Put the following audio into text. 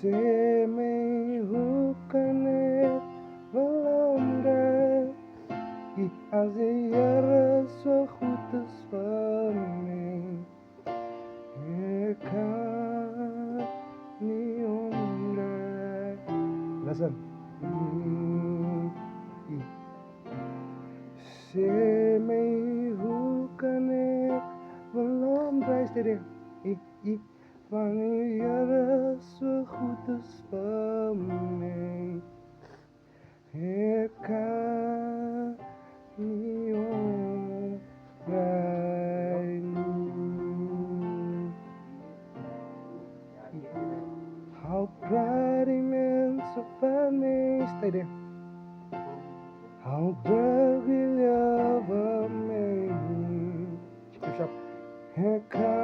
Se mig hukane veranderd. Als de jaren zo goed is voor mij, ik kan niet onder. Listen. Se mij hukane veranderd. Wanneer jaren zo goed is voor mij, ik kan niet omrijden. How proud die mensen van mij steden. How proud wil je van mij. Ik kan